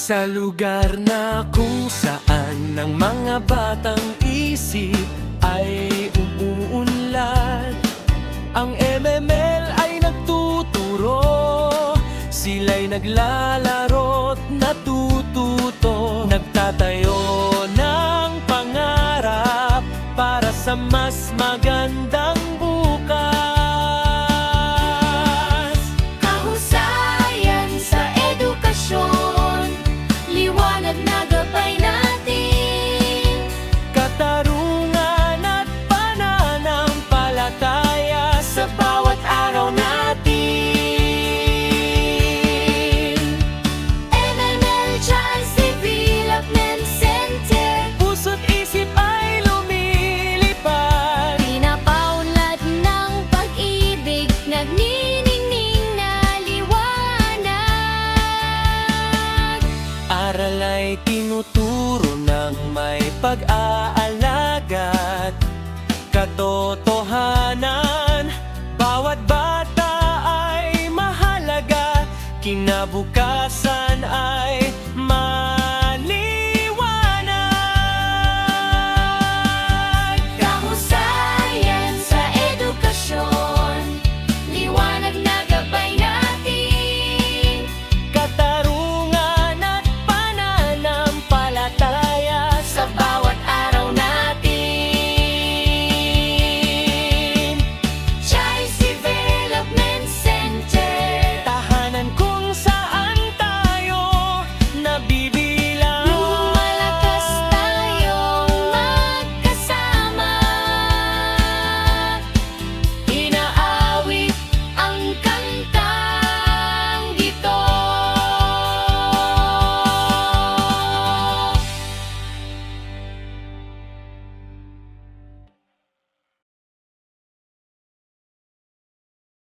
Sa lugar na kung saan ang mga batang isip ay umuunlad, ang MML ay nagtuturo. Sila'y naglalaro't natututo, nagtatayo ng pangarap para sa mas magandang bukas. Kahusayan sa edukasyon, liwanag na gabay natin. Katarungan at pananampalataya sa bawat araw natin. MML Child Development Center, Puso't isip ay lumilipad, pinapaunlad ng pag-ibig, nagniningning na liwanag. aral ay tinuturo ng may pag-aalagad, katotohanan, bawat bata ay mahalaga, kinabukasan